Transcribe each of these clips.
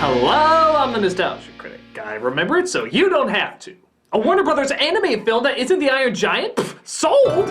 Hello, I'm the Nostalgia Critic. I remember it so you don't have to. A Warner Brothers anime film that isn't the Iron Giant? Pfft, sold!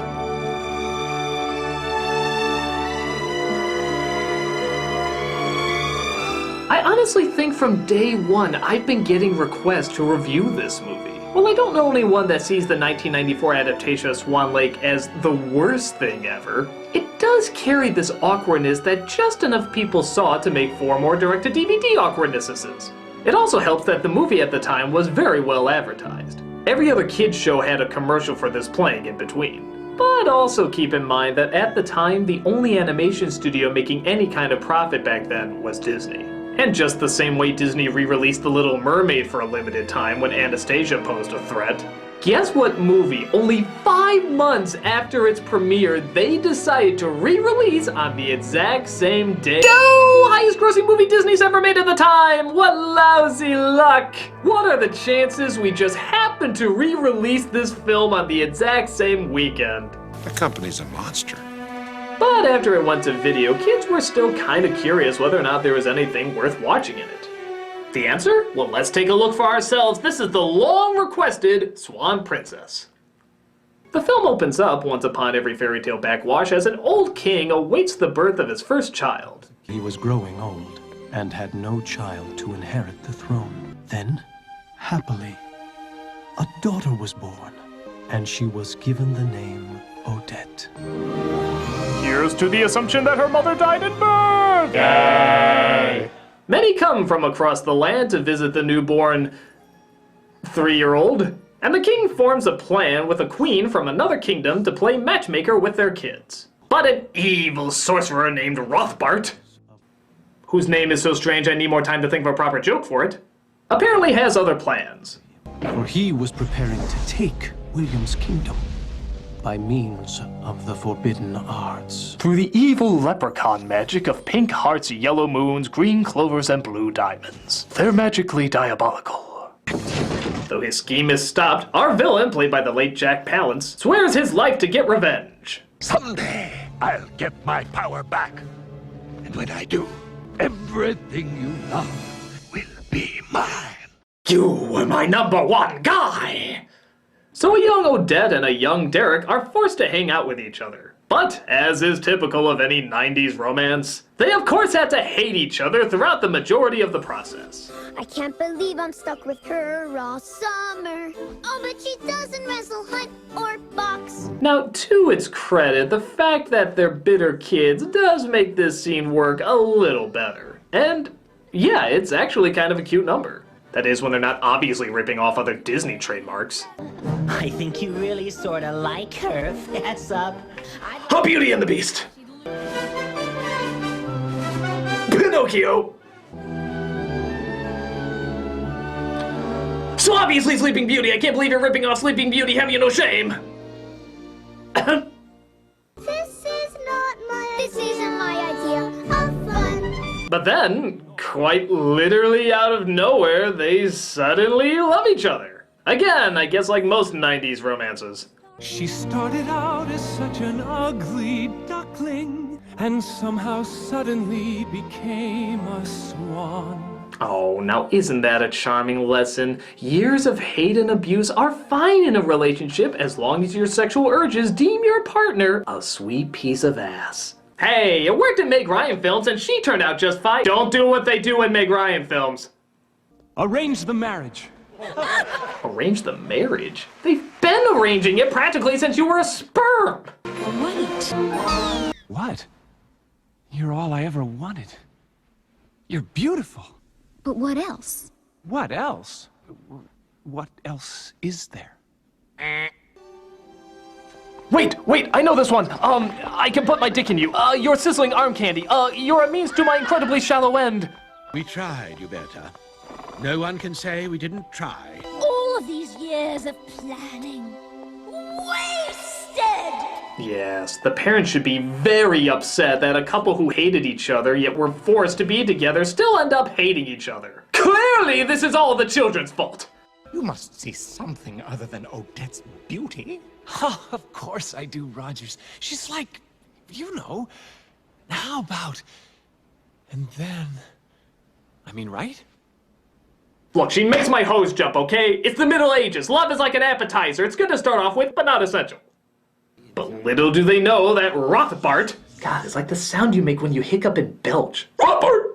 I honestly think from day one I've been getting requests to review this movie. Well, I don't know anyone that sees the 1994 adaptation of Swan Lake as the worst thing ever. It does carry this awkwardness that just enough people saw to make 4 more direct-to-DVD awkwardnesses. It also helps that the movie at the time was very well advertised. Every other kids show had a commercial for this playing in between. But also keep in mind that at the time, the only animation studio making any kind of profit back then was Disney. And just the same way Disney re-released The Little Mermaid for a limited time when Anastasia posed a threat. Guess what movie, only 5 months after its premiere, they decided to re-release on the exact same day? Go! Highest grossing movie Disney's ever made at the time! What lousy luck! What are the chances we just happened to re-release this film on the exact same weekend? The company's a monster. But after it went to video, kids were still kinda curious whether or not there was anything worth watching in it. The answer? Well, let's take a look for ourselves. This is the long-requested Swan Princess. The film opens up once upon every fairy tale backwash as an old king awaits the birth of his first child. He was growing old and had no child to inherit the throne. Then, happily, a daughter was born, and she was given the name Odette. Here's to the assumption that her mother died in birth! Yay! Many come from across the land to visit the newborn 3-year-old, and the king forms a plan with a queen from another kingdom to play matchmaker with their kids. But an evil sorcerer named ROTHBART, whose name is so strange I need more time to think of a proper joke for it, apparently has other plans. For he was preparing to take William's kingdom by means of the forbidden arts. Through the evil leprechaun magic of pink hearts, yellow moons, green clovers, and blue diamonds. They're magically diabolical. Though his scheme is stopped, our villain, played by the late Jack Palance, swears his life to get revenge. Someday, I'll get my power back. And when I do, everything you love will be mine. You were my #1 guy! So a young Odette and a young Derek are forced to hang out with each other. But, as is typical of any 90s romance, they of course had to hate each other throughout the majority of the process. I can't believe I'm stuck with her all summer. Oh, but she doesn't wrestle, hunt, or box. Now, to its credit, the fact that they're bitter kids does make this scene work a little better. And, yeah, it's actually kind of a cute number. That is, when they're not obviously ripping off other Disney trademarks. I think you really sorta like her. Fess up. Oh, Beauty and the Beast! Pinocchio! So obviously Sleeping Beauty, I can't believe you're ripping off Sleeping Beauty, have you no shame? This isn't my idea of fun. But then, quite literally out of nowhere, they suddenly love each other. Again, I guess like most 90s romances. She started out as such an ugly duckling, and somehow suddenly became a swan. Oh, now isn't that a charming lesson? Years of hate and abuse are fine in a relationship as long as your sexual urges deem your partner a sweet piece of ass. Hey, it worked in Meg Ryan films and she turned out just fine. Don't do what they do in Meg Ryan films. Arrange the marriage. Arrange the marriage? They've been arranging it practically since you were a sperm. Wait. What? You're all I ever wanted. You're beautiful. But what else? What else? What else is there? Wait, I know this one. I can put my dick in you. You're sizzling arm candy. You're a means to my incredibly shallow end. We tried, Huberta. No one can say we didn't try. All of these years of planning. Wasted! Yes, the parents should be very upset that a couple who hated each other yet were forced to be together still end up hating each other. Clearly, this is all the children's fault. You must see something other than Odette's beauty. Oh, of course I do, Rogers. She's like, you know. How about... And then... I mean, right? Look, she makes my hose jump, okay? It's the Middle Ages. Love is like an appetizer. It's good to start off with, but not essential. But little do they know that ROTHBART, God, it's like the sound you make when you hiccup and belch, ROTHBART,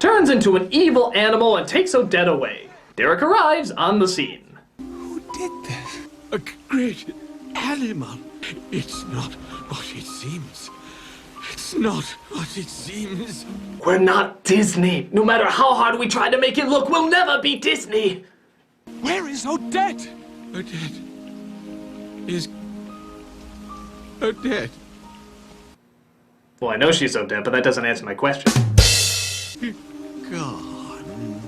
turns into an evil animal and takes Odette away. Derek arrives on the scene. Who did this? A great animal. It's not what it seems. It's not what it seems. We're not Disney. No matter how hard we try to make it look, we'll never be Disney. Where is Odette? Odette is Odette. Well, I know she's Odette, but that doesn't answer my question. Gone.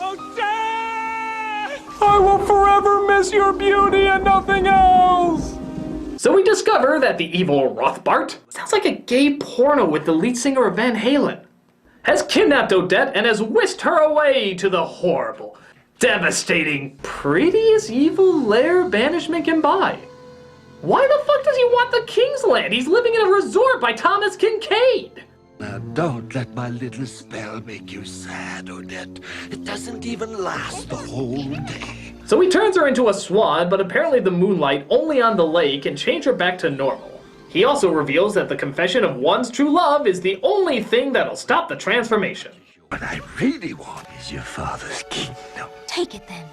Odette! I will forever miss your beauty and nothing else! So we discover that the evil ROTHBART, sounds like a gay porno with the lead singer of Van Halen, has kidnapped Odette and has whisked her away to the horrible, devastating, prettiest evil lair banishment can buy. Why the fuck does he want the King's Land? He's living in a resort by Thomas Kincaid. Now, don't let my little spell make you sad, Odette. It doesn't even last the whole day. So he turns her into a swan, but apparently the moonlight only on the lake can change her back to normal. He also reveals that the confession of one's true love is the only thing that'll stop the transformation. What I really want is your father's kingdom. Take it then.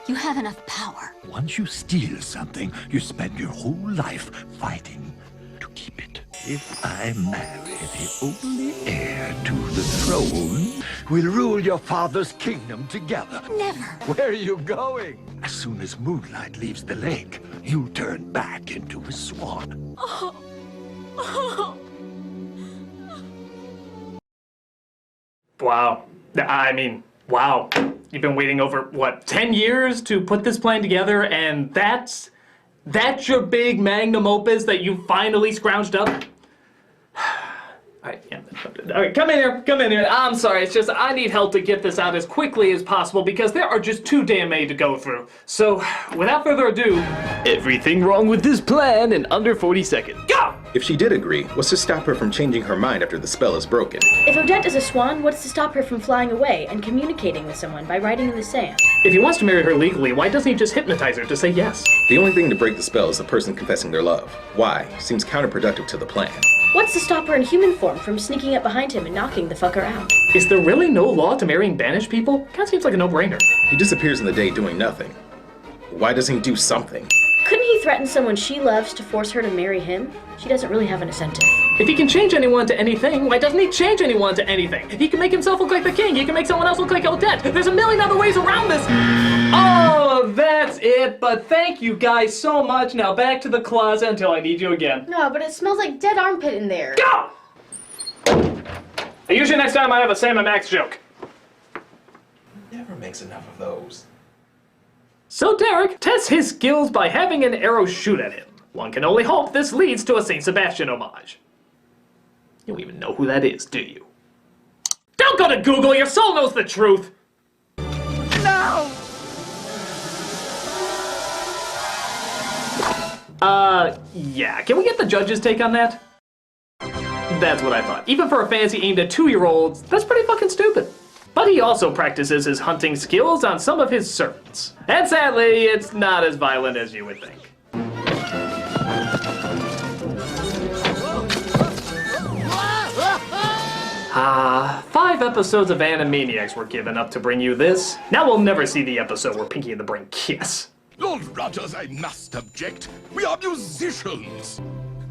You have enough power. Once you steal something, you spend your whole life fighting to keep it. If I marry the only heir to the throne, we'll rule your father's kingdom together. Never. Where are you going? As soon as moonlight leaves the lake, you turn back into a swan. Wow. I mean, wow. You've been waiting over, what, 10 years to put this plan together, and that's your big magnum opus that you finally scrounged up? Alright, come in here. I'm sorry, it's just I need help to get this out as quickly as possible because there are just too damn many to go through. So, without further ado, everything wrong with this plan in under 40 seconds. Go! If she did agree, what's to stop her from changing her mind after the spell is broken? If Odette is a swan, what's to stop her from flying away and communicating with someone by writing in the sand? If he wants to marry her legally, why doesn't he just hypnotize her to say yes? The only thing to break the spell is the person confessing their love. Why? Seems counterproductive to the plan. What's to stop her in human form from sneaking up behind him and knocking the fucker out? Is there really no law to marrying banished people? Kinda seems like a no-brainer. He disappears in the day doing nothing. Why doesn't he do something? Couldn't he threaten someone she loves to force her to marry him? She doesn't really have an incentive. If he can change anyone to anything, why doesn't he change anyone to anything? He can make himself look like the king, he can make someone else look like Odette. There's a million other ways around this. Oh, that's it, but thank you guys so much. Now back to the closet until I need you again. No, but it smells like dead armpit in there. Go! Usually next time I have a Sam and Max joke. Never makes enough of those. So Derek tests his skills by having an arrow shoot at him. One can only hope this leads to a Saint Sebastian homage. You don't even know who that is, do you? Don't go to Google, your soul knows the truth! No! Yeah, can we get the judge's take on that? That's what I thought. Even for a fantasy aimed at 2-year-olds, that's pretty fucking stupid. But he also practices his hunting skills on some of his servants. And sadly, it's not as violent as you would think. 5 episodes of Animaniacs were given up to bring you this. Now we'll never see the episode where Pinky and the Brain kiss. Lord Rogers, I must object. We are musicians.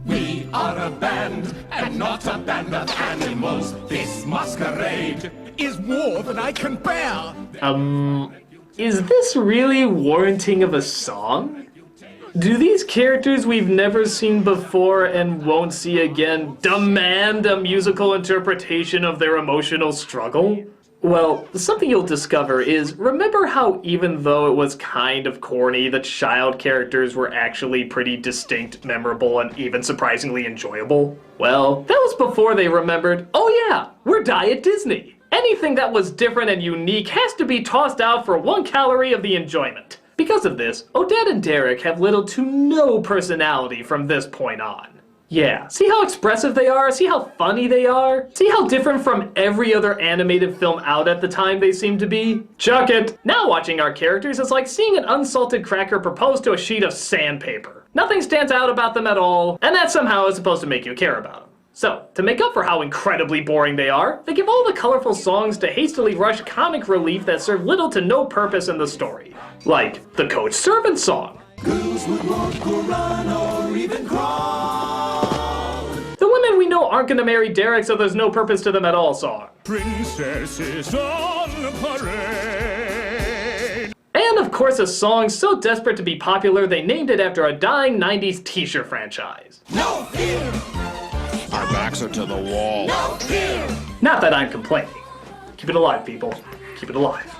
We are a band, and not a band of animals. This masquerade is more than I can bear. Is this really warranting of a song? Do these characters we've never seen before and won't see again demand a musical interpretation of their emotional struggle? Well, something you'll discover is, remember how even though it was kind of corny, the child characters were actually pretty distinct, memorable, and even surprisingly enjoyable? Well, that was before they remembered, oh yeah, we're Diet Disney. Anything that was different and unique has to be tossed out for 1 calorie of the enjoyment. Because of this, Odette and Derek have little to no personality from this point on. Yeah, see how expressive they are? See how funny they are? See how different from every other animated film out at the time they seem to be? Chuck it! Now watching our characters is like seeing an unsalted cracker propose to a sheet of sandpaper. Nothing stands out about them at all, and that somehow is supposed to make you care about them. So, to make up for how incredibly boring they are, they give all the colorful songs to hastily rush comic relief that serve little to no purpose in the story. Like the Coach Servant song. Girls would walk or run or even crawl. The women we know aren't gonna marry Derek, so there's no purpose to them at all song. Princesses on parade. And of course a song so desperate to be popular they named it after a dying 90s t-shirt franchise. No fear. Our backs are to the wall. No fear. Not that I'm complaining. Keep it alive, people. Keep it alive.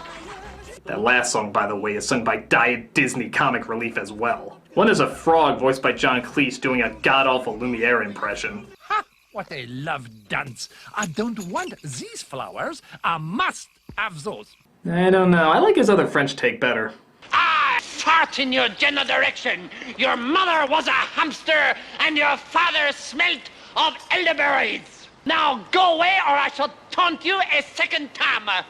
That last song, by the way, is sung by Diet Disney Comic Relief as well. One is a frog voiced by John Cleese doing a god-awful Lumiere impression. Ha! What a love dance. I don't want these flowers. I must have those. I don't know. I like his other French take better. I fart in your general direction. Your mother was a hamster and your father smelt of elderberries. Now go away or I shall taunt you a second time.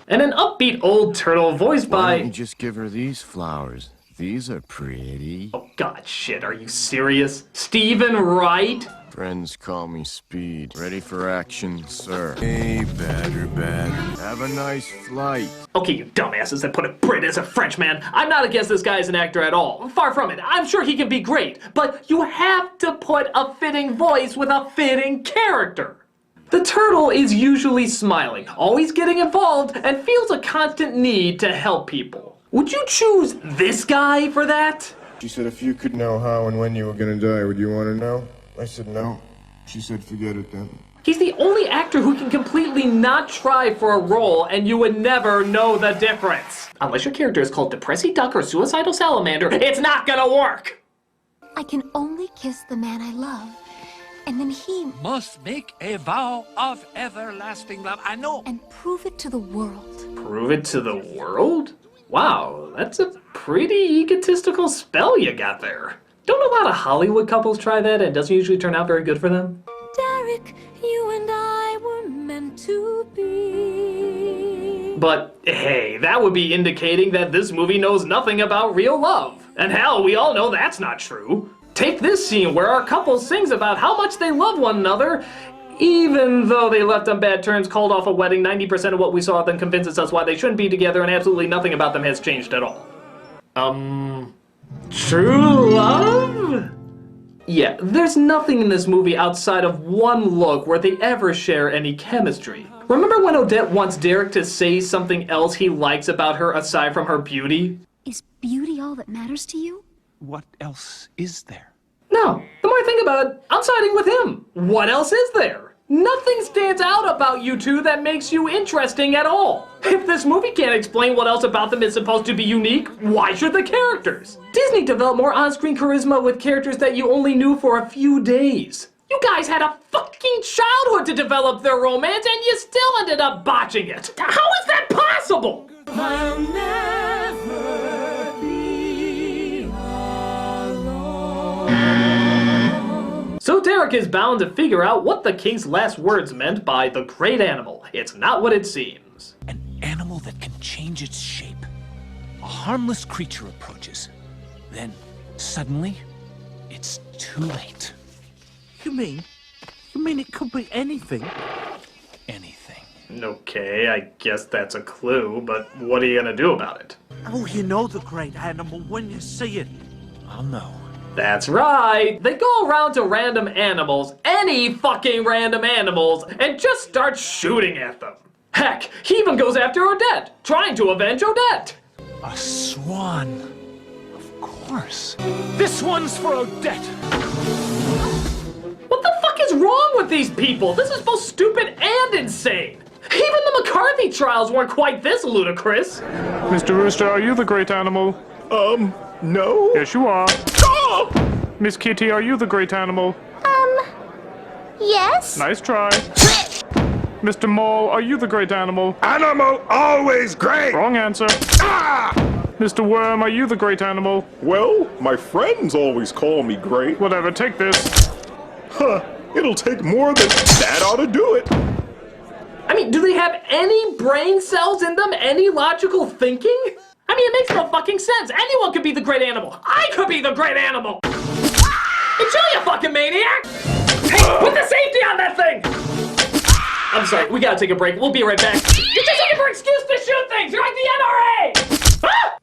And an upbeat old turtle voiced by... Why don't you just give her these flowers? These are pretty. Oh god, shit, are you serious? Stephen Wright? Friends call me Speed. Ready for action, sir. Hey, batter. Have a nice flight. Okay, you dumbasses that put a Brit as a Frenchman. I'm not against this guy as an actor at all. Far from it. I'm sure he can be great. But you have to put a fitting voice with a fitting character. The turtle is usually smiling, always getting involved, and feels a constant need to help people. Would you choose this guy for that? She said if you could know how and when you were gonna die, would you want to know? I said no. She said forget it then. He's the only actor who can completely not try for a role and you would never know the difference. Unless your character is called Depressy Duck or Suicidal Salamander, it's not gonna work! I can only kiss the man I love. And then he must make a vow of everlasting love. I know. And prove it to the world. Prove it to the world? Wow, that's a pretty egotistical spell you got there. Don't a lot of Hollywood couples try that and it doesn't usually turn out very good for them? Derek, you and I were meant to be. But hey, that would be indicating that this movie knows nothing about real love. And hell, we all know that's not true. Take this scene where our couple sings about how much they love one another, even though they left on bad terms, called off a wedding. 90% of what we saw then convinces us why they shouldn't be together, and absolutely nothing about them has changed at all. True love? Yeah, there's nothing in this movie outside of one look where they ever share any chemistry. Remember when Odette wants Derek to say something else he likes about her aside from her beauty? Is beauty all that matters to you? What else is there? No, the more I think about it, I'm siding with him. What else is there? Nothing stands out about you two that makes you interesting at all. If this movie can't explain what else about them is supposed to be unique, why should the characters? Disney developed more on-screen charisma with characters that you only knew for a few days. You guys had a fucking childhood to develop their romance and you still ended up botching it. How is that possible? I'll never So Derek is bound to figure out what the king's last words meant by the great animal. It's not what it seems. An animal that can change its shape. A harmless creature approaches. Then, suddenly, it's too late. You mean it could be anything? Anything. Okay, I guess that's a clue, but what are you gonna do about it? Oh, you know the great animal when you see it. I'll know. That's right! They go around to random animals, any fucking random animals, and just start shooting at them. Heck, he even goes after Odette, trying to avenge Odette! A swan. Of course. This one's for Odette. What the fuck is wrong with these people? This is both stupid and insane! Even the McCarthy trials weren't quite this ludicrous! Mr. Rooster, are you the great animal? No. Yes, you are. Miss Kitty, are you the great animal? Yes? Nice try. Mr. Mole, are you the great animal? Animal always great! Wrong answer. Mr. Worm, are you the great animal? Well, my friends always call me great. Whatever, take this. Huh, it'll take more than that ought to do it. I mean, do they have any brain cells in them? Any logical thinking? I mean, it makes no fucking sense. Anyone could be the great animal. I could be the great animal. It's you, you fucking maniac! Hey, put the safety on that thing! I'm sorry, we gotta take a break. We'll be right back. You're just looking for excuse to shoot things! You're like the NRA! Ah!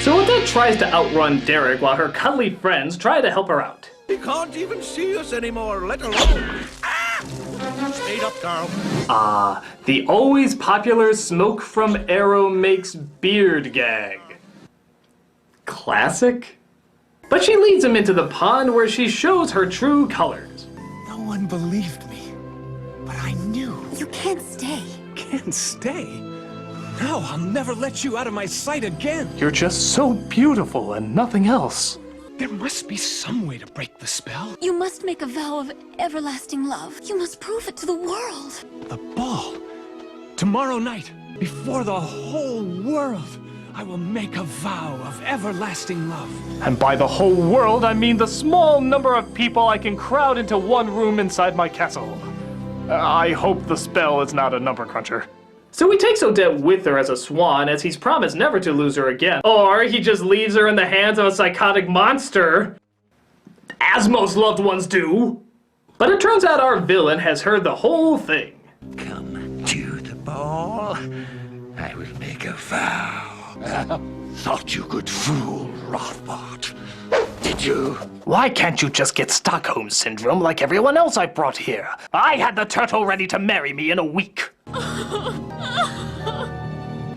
So Odette tries to outrun Derek while her cuddly friends try to help her out. He can't even see us anymore, let alone... Ah! Stayed up, Carl. The always popular smoke from arrow makes beard gag. Classic? But she leads him into the pond where she shows her true colors. No one believed me, but I knew. You can't stay. Can't stay? No, I'll never let you out of my sight again. You're just so beautiful and nothing else. There must be some way to break the spell. You must make a vow of everlasting love. You must prove it to the world. The ball. Tomorrow night, before the whole world, I will make a vow of everlasting love. And by the whole world, I mean the small number of people I can crowd into one room inside my castle. I hope the spell is not a number cruncher. So he takes Odette with her as a swan, as he's promised never to lose her again. Or he just leaves her in the hands of a psychotic monster, as most loved ones do. But it turns out our villain has heard the whole thing. Come to the ball. I will make a vow. Thought you could fool Rothbart. Did you? Why can't you just get Stockholm Syndrome like everyone else I brought here? I had the turtle ready to marry me in a week.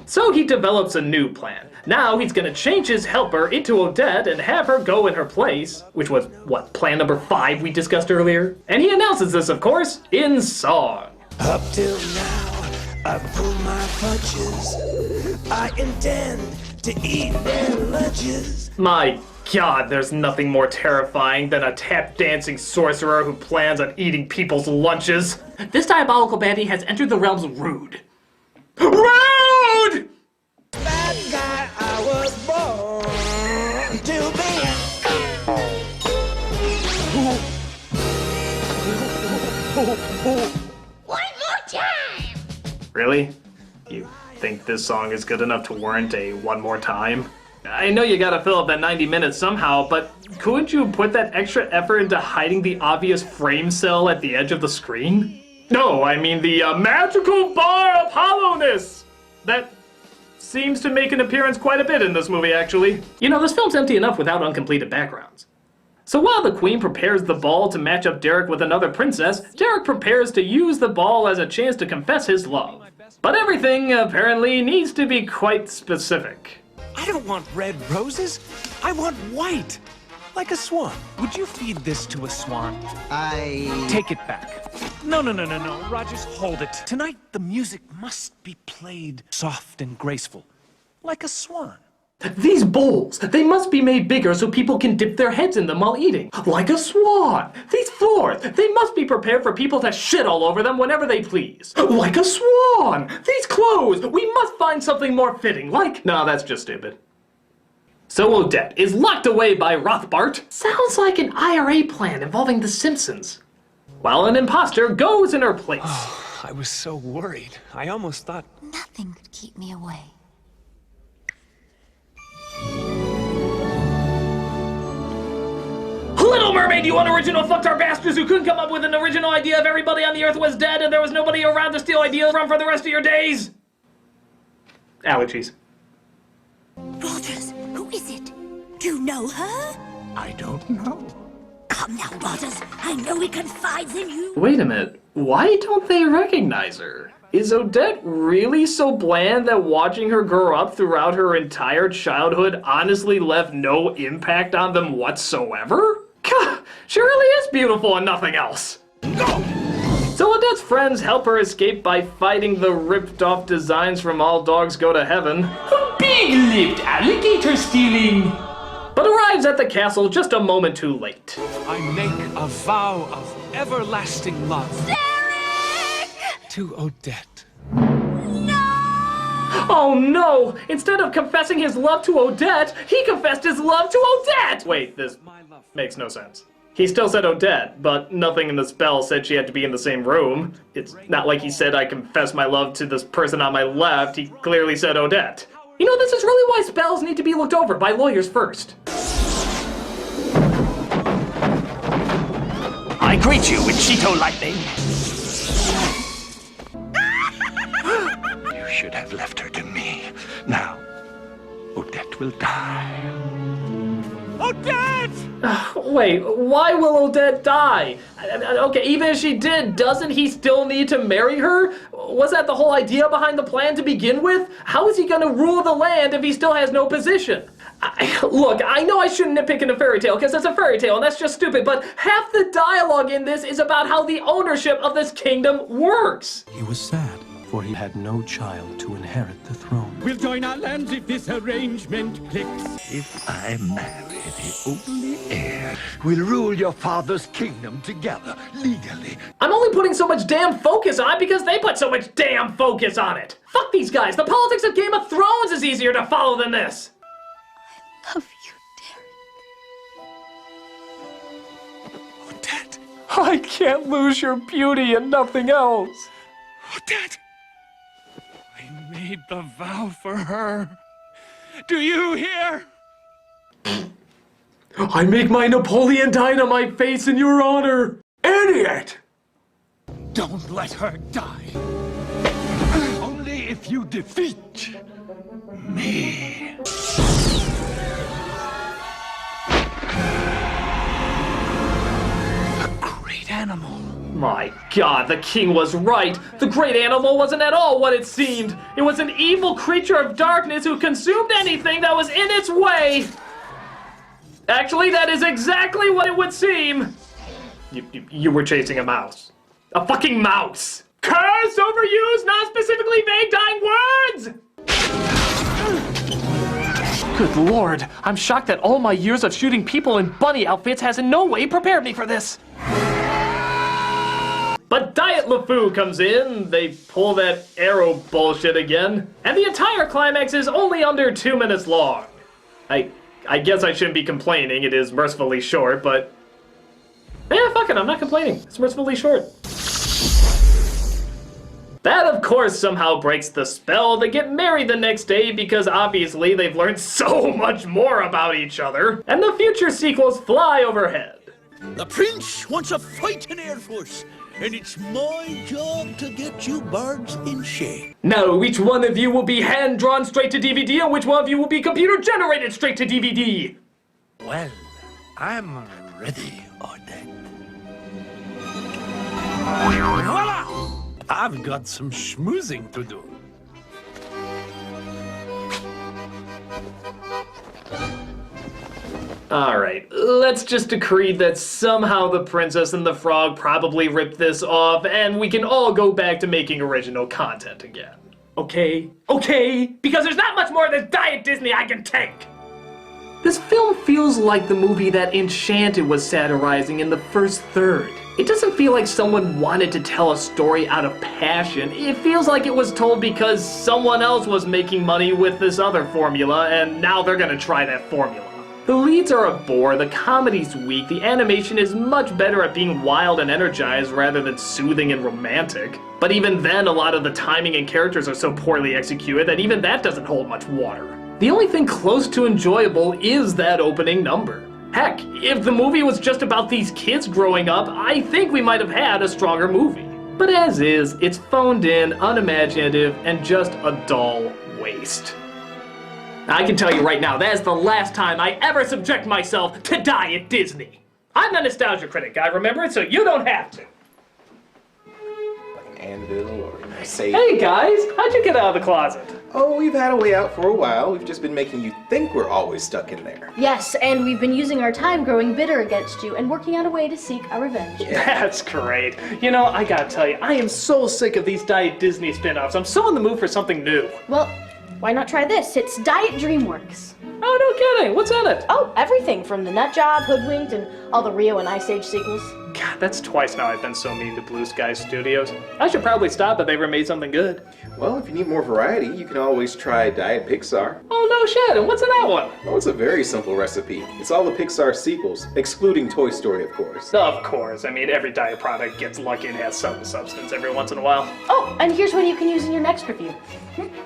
So he develops a new plan. Now he's gonna change his helper into Odette and have her go in her place, which was, what, plan number 5 we discussed earlier? And he announces this, of course, in song. Up till now, I pull my punches. I intend to eat their lunches. My God, there's nothing more terrifying than a tap-dancing sorcerer who plans on eating people's lunches. This diabolical baddie has entered the realms of rude. Rude! Bad guy, I was born to be. One more time! Really? You think this song is good enough to warrant a one more time? I know you gotta fill up that 90 minutes somehow, but couldn't you put that extra effort into hiding the obvious frame cell at the edge of the screen? No, I mean the magical bar of hollowness! That seems to make an appearance quite a bit in this movie, actually. You know, this film's empty enough without uncompleted backgrounds. So while the queen prepares the ball to match up Derek with another princess, Derek prepares to use the ball as a chance to confess his love. But everything, apparently, needs to be quite specific. I don't want red roses. I want white. Like a swan. Would you feed this to a swan? Take it back. No, Rogers, hold it. Tonight, the music must be played soft and graceful. Like a swan. These bowls, they must be made bigger so people can dip their heads in them while eating. Like a swan. These floors, they must be prepared for people to shit all over them whenever they please. Like a swan. These clothes, we must find something more fitting, like... No, that's just stupid. So Odette is locked away by Rothbart. Sounds like an IRA plan involving the Simpsons. While an imposter goes in her place. Oh, I was so worried. I almost thought... Nothing could keep me away. Little Mermaid, you unoriginal fucktard bastards who couldn't come up with an original idea if everybody on the earth was dead and there was nobody around to steal ideas from for the rest of your days. Allergies. Rogers, who is it? Do you know her? I don't know. Come now, Rogers. I know he confides in you. Wait a minute. Why don't they recognize her? Is Odette really so bland that watching her grow up throughout her entire childhood honestly left no impact on them whatsoever? God, she really is beautiful and nothing else. Go! So Odette's friends help her escape by fighting the ripped-off designs from All Dogs Go to Heaven. Big-lipped alligator stealing! But arrives at the castle just a moment too late. I make a vow of everlasting love. To Odette. Oh no! Instead of confessing his love to Odette, he confessed his love to Odette! Wait, this makes no sense. He still said Odette, but nothing in the spell said she had to be in the same room. It's not like he said, I confess my love to this person on my left. He clearly said Odette. You know, this is really why spells need to be looked over by lawyers first. I greet you with Cheeto lightning. You should have left her to me. Now, Odette will die. Odette! Wait, why will Odette die? Okay, even if she did, doesn't he still need to marry her? Was that the whole idea behind the plan to begin with? How is he gonna rule the land if he still has no position? Look, I know I shouldn't nitpick in a fairy tale, because it's a fairy tale and that's just stupid, but half the dialogue in this is about how the ownership of this kingdom works. He was sad, for he had no child to inherit the throne. We'll join our lands if this arrangement clicks. If I marry the only heir, we'll rule your father's kingdom together, legally. I'm only putting so much damn focus on it because they put so much damn focus on it. Fuck these guys, the politics of Game of Thrones is easier to follow than this. I love you. Odette! I can't lose your beauty and nothing else. Odette! I made the vow for her. Do you hear? I make my Napoleon Dynamite face in your honor. Idiot! Don't let her die. Only if you defeat me. A great animal. My god, the king was right. The great animal wasn't at all what it seemed. It was an evil creature of darkness who consumed anything that was in its way. Actually, that is exactly what it would seem. You were chasing a mouse. A fucking mouse. Curse, overused, non-specifically vague dying words! Good lord, I'm shocked that all my years of shooting people in bunny outfits has in no way prepared me for this. But Diet LeFou comes in, they pull that arrow bullshit again, and the entire climax is only under 2 minutes long. I guess I shouldn't be complaining, it is mercifully short, but... yeah, fuck it, I'm not complaining. It's mercifully short. That, of course, somehow breaks the spell. They get married the next day because obviously they've learned so much more about each other, and the future sequels fly overhead. The prince wants a fighting air force, and it's my job to get you birds in shape. Now, which one of you will be hand-drawn straight to DVD, and which one of you will be computer-generated straight to DVD? Well, I'm ready, Odette. Voila! I've got some schmoozing to do. Alright, let's just decree that somehow the Princess and the Frog probably ripped this off, and we can all go back to making original content again. Okay? Okay? Because there's not much more of this Diet Disney I can take! This film feels like the movie that Enchanted was satirizing in the first third. It doesn't feel like someone wanted to tell a story out of passion. It feels like it was told because someone else was making money with this other formula, and now they're gonna try that formula. The leads are a bore, the comedy's weak, the animation is much better at being wild and energized rather than soothing and romantic. But even then, a lot of the timing and characters are so poorly executed that even that doesn't hold much water. The only thing close to enjoyable is that opening number. Heck, if the movie was just about these kids growing up, I think we might have had a stronger movie. But as is, it's phoned in, unimaginative, and just a dull waste. I can tell you right now, that is the last time I ever subject myself to Diet Disney. I'm the Nostalgia Critic, I remember it, so you don't have to. Hey guys, how'd you get out of the closet? Oh, we've had a way out for a while. We've just been making you think we're always stuck in there. Yes, and we've been using our time growing bitter against you and working out a way to seek our revenge. That's great. You know, I gotta tell you, I am so sick of these Diet Disney spin-offs. I'm so in the mood for something new. Well, why not try this? It's Diet DreamWorks. Oh, no kidding. What's in it? Oh, everything from the Nut Job, Hoodwinked, and all the Rio and Ice Age sequels. God, that's twice now I've been so mean to Blue Sky Studios. I should probably stop if they ever made something good. Well, if you need more variety, you can always try Diet Pixar. Oh, no shit, and what's in that one? Oh, it's a very simple recipe. It's all the Pixar sequels, excluding Toy Story, of course. Of course, I mean, every diet product gets lucky and has some substance every once in a while. Oh, and here's one you can use in your next review.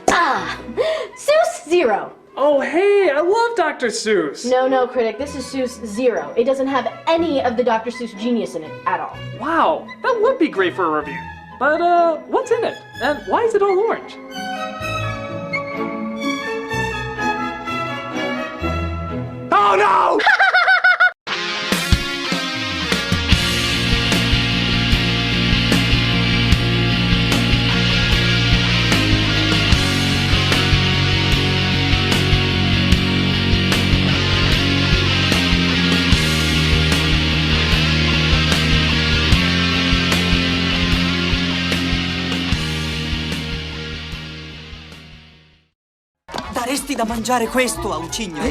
Seuss Zero. Oh, hey, I love Dr. Seuss. No, Critic, this is Seuss Zero. It doesn't have any of the Dr. Seuss genius in it at all. Wow, that would be great for a review. But, what's in it? And why is it all orange? Oh, no! Daresti da mangiare questo a un cigno.